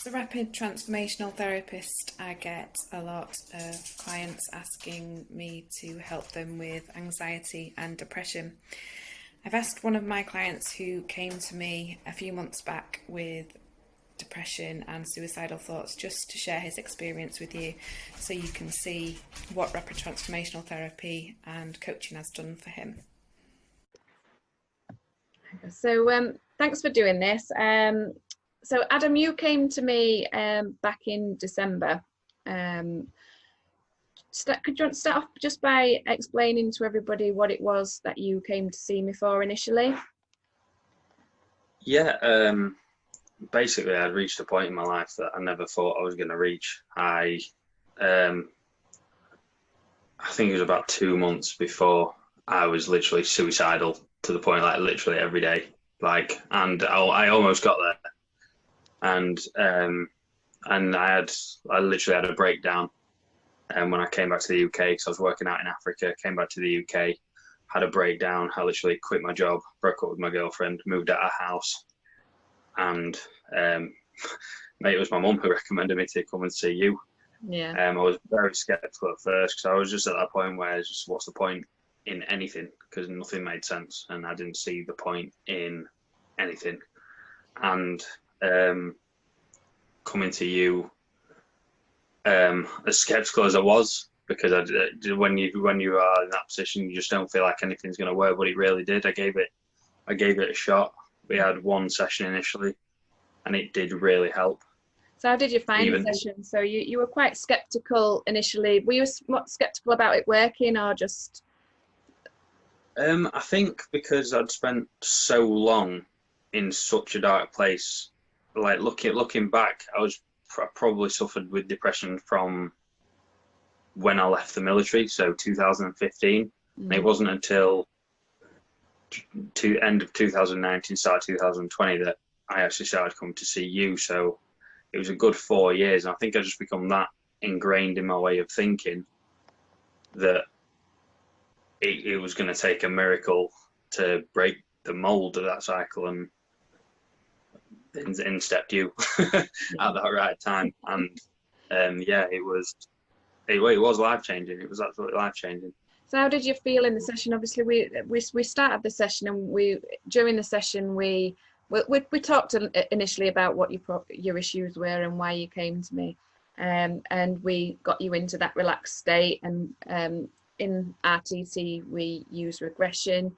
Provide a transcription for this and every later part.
As a rapid transformational therapist, I get a lot of clients asking me to help them with anxiety and depression. I've asked one of my clients who came to me a few months back with depression and suicidal thoughts just to share his experience with you so you can see what rapid transformational therapy and coaching has done for him. So thanks for doing this. So Adam, you came to me back in December. Could you start off just by explaining to everybody what it was that you came to see me for initially? Yeah, basically I'd reached a point in my life that I never thought I was going to reach. I think it was about 2 months before I was literally suicidal, to the point like literally every day, and I almost got there. And I literally had a breakdown. And when I came back to the UK, because I was working out in Africa, came back to the UK, had a breakdown. I literally quit my job, broke up with my girlfriend, moved out of house, and mate, it was my mum who recommended me to come and see you. Yeah. I was very skeptical at first because I was just at that point where it's just, what's the point in anything? Because nothing made sense, and I didn't see the point in anything. And coming to you, as skeptical as I was, because when you are in that position, you just don't feel like anything's going to work. But it really did. I gave it a shot. We had one session initially, and it did really help. So how did you find the session? So you were quite skeptical initially. Were you skeptical about it working, or just? I think because I'd spent so long in such a dark place. Like looking back, I probably suffered with depression from when I left the military, so 2015. And it wasn't until end of 2019, start 2020 that I actually started coming to see you. So it was a good 4 years, and I think I just become that ingrained in my way of thinking that it was going to take a miracle to break the mold of that cycle, and in stepped you at that right time. And yeah, it was life changing. It was absolutely life changing. So how did you feel in the session? Obviously we started the session, and during the session we talked initially about what your issues were and why you came to me, and we got you into that relaxed state. And in RTT we used regression,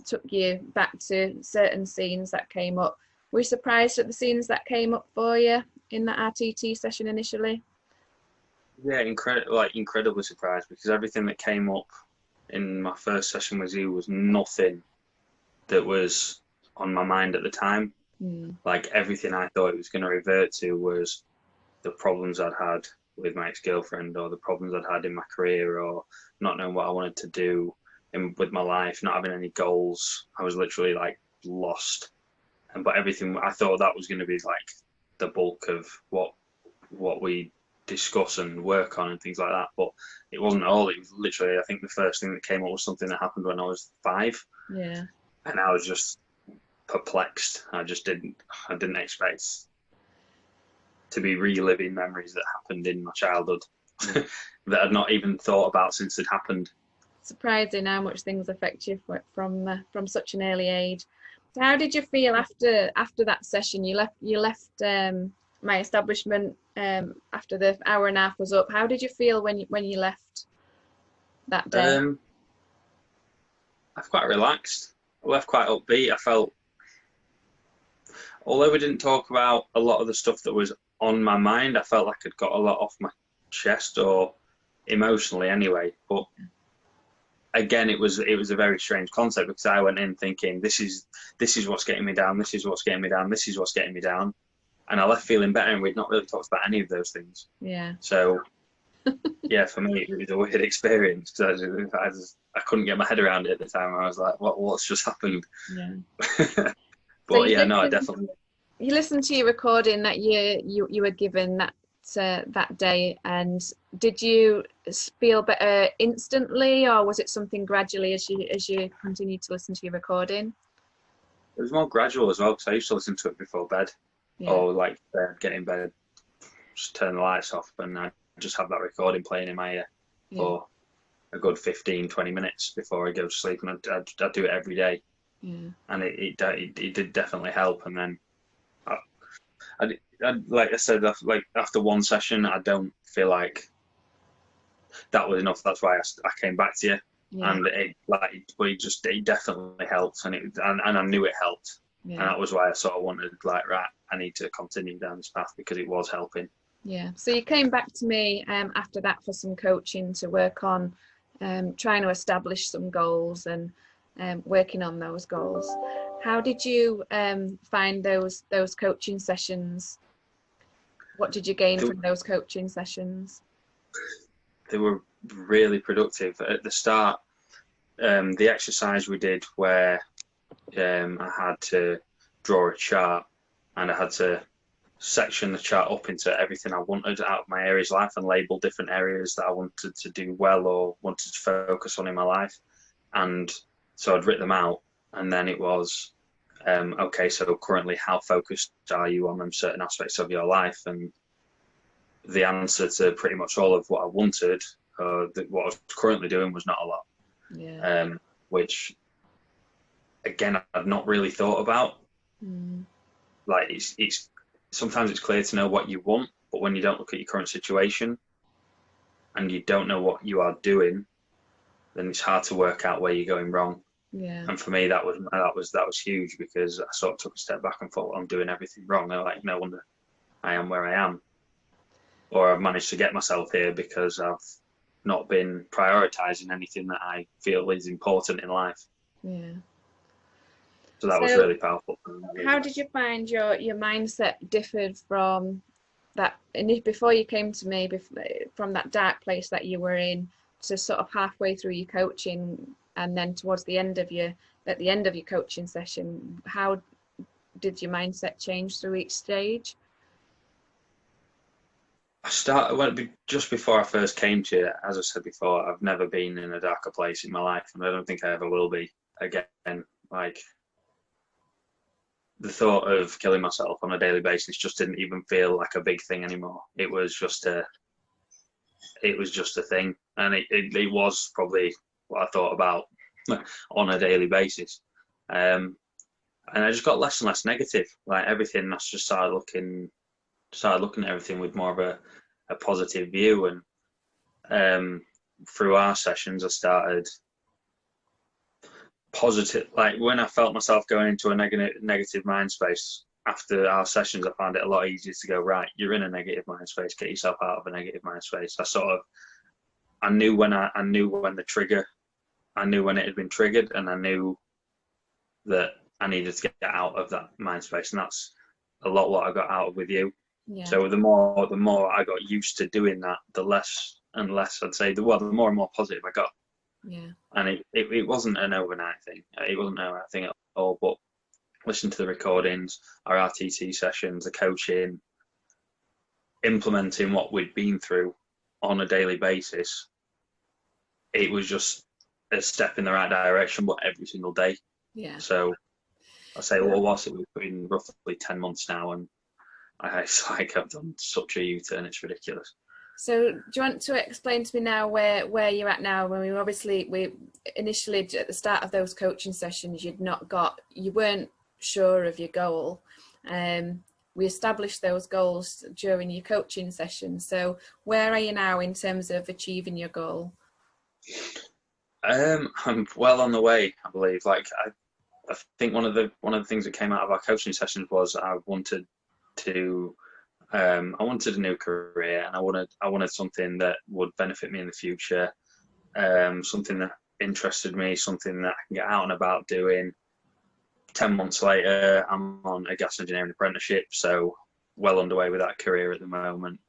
took you back to certain scenes that came up. Were you surprised at the scenes that came up for you in the RTT session initially? Yeah, incredibly surprised, because everything that came up in my first session with you was nothing that was on my mind at the time. Like everything I thought it was going to revert to was the problems I'd had with my ex-girlfriend, or the problems I'd had in my career, or not knowing what I wanted to do with my life, not having any goals. I was literally like lost. But everything, I thought that was going to be like the bulk of what we discuss and work on and things like that. But it wasn't all. It was literally, I think the first thing that came up was something that happened when I was 5. Yeah. And I was just perplexed. I didn't expect to be reliving memories that happened in my childhood that I'd not even thought about since it happened. Surprising how much things affect you from such an early age. So how did you feel after that session? You left my establishment after the hour and a half was up. How did you feel when you left that day? I was quite relaxed. I left quite upbeat. I felt, although we didn't talk about a lot of the stuff that was on my mind, I felt like I'd got a lot off my chest, or emotionally anyway. But again, it was a very strange concept, because I went in thinking this is what's getting me down, this is what's getting me down, this is what's getting me down, and I left feeling better, and we'd not really talked about any of those things. Yeah. So yeah, for me it was a weird experience, because I couldn't get my head around it at the time. I was like, what's just happened? Yeah. But so yeah, no, I definitely. You listened to your recording that you were given that day, and did you feel better instantly, or was it something gradually as you continued to listen to your recording? It was more gradual as well, because I used to listen to it before bed. or like get in bed, just turn the lights off, and I just have that recording playing in my ear for a good 15-20 minutes before I go to sleep, and I do it every day, and it did definitely help. And then I like I said, like after one session, I don't feel like that was enough. That's why I came back to you, and it definitely helped, and I knew it helped, and that was why I sort of wanted, like, right, I need to continue down this path because it was helping. Yeah. So you came back to me after that for some coaching to work on trying to establish some goals and working on those goals. How did you find those coaching sessions? What did you gain from those coaching sessions? They were really productive. At the start, the exercise we did where I had to draw a chart, and I had to section the chart up into everything I wanted out of my areas of life and label different areas that I wanted to do well or wanted to focus on in my life. And so I'd write them out, and then it was, okay, so currently how focused are you on them certain aspects of your life? And the answer to pretty much all of what I wanted, what I was currently doing, was not a lot. Which, again, I've not really thought about. Like, it's sometimes it's clear to know what you want, but when you don't look at your current situation and you don't know what you are doing, then it's hard to work out where you're going wrong. And for me, that was huge, because I sort of took a step back and thought, well, I'm doing everything wrong. I'm like, no wonder I am where I am, or I've managed to get myself here because I've not been prioritizing anything that I feel is important in life. So that was really powerful. How did you find your mindset differed from that before you came to me, from that dark place that you were in, to sort of halfway through your coaching, and then towards the end of your coaching session? How did your mindset change through each stage? I started just before I first came to you. As I said before, I've never been in a darker place in my life, and I don't think I ever will be again. Like, the thought of killing myself on a daily basis just didn't even feel like a big thing anymore. It was just a thing, and it was probably what I thought about on a daily basis. And I just got less and less negative. Like, everything, I just started looking at everything with more of a positive view. And through our sessions, I started positive. Like, when I felt myself going into a negative mind space after our sessions, I found it a lot easier to go, right, you're in a negative mind space, get yourself out of a negative mind space. I knew when it had been triggered, and I knew that I needed to get out of that mind space, and that's a lot what I got out of with you. So the more I got used to doing that, the less and less, I'd say, the more and more positive I got. And it wasn't an overnight thing. It wasn't an overnight thing at all. But listen to the recordings, our RTT sessions, the coaching, implementing what we'd been through on a daily basis, it was just a step in the right direction, but every single day. So I say, well, what's it? We've been roughly 10 months now, and it's like I've done such a U-turn, it's ridiculous. So do you want to explain to me now where you're at now? When we initially at the start of those coaching sessions, you weren't sure of your goal. We established those goals during your coaching session. So where are you now in terms of achieving your goal? I'm well on the way, I believe. Like, I think one of the things that came out of our coaching sessions was I wanted a new career, and I wanted something that would benefit me in the future, something that interested me, something that I can get out and about doing. 10 months later, I'm on a gas engineering apprenticeship, so well underway with that career at the moment.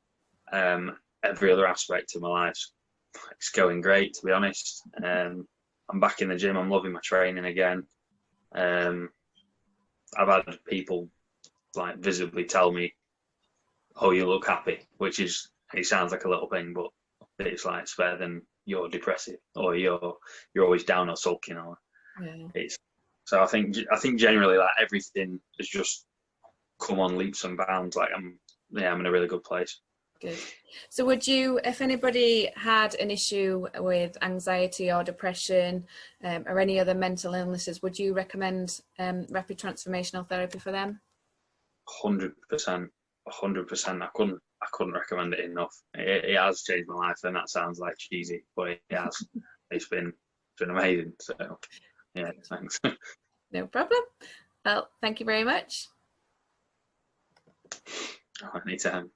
Every other aspect of my life, it's going great, to be honest. I'm back in the gym. I'm loving my training again. I've had people like visibly tell me, "Oh, you look happy," which is, it sounds like a little thing, but it's like, it's better than you're depressive or you're always down or sulking, or it's. So I think generally, like, everything has just come on leaps and bounds. Like I'm in a really good place. Good. So would you, if anybody had an issue with anxiety or depression or any other mental illnesses, would you recommend rapid transformational therapy for them? 100%, 100%. I couldn't recommend it enough. It has changed my life, and that sounds like cheesy, but it has. It's been amazing. So yeah, thanks. No problem. Well, thank you very much. Anytime.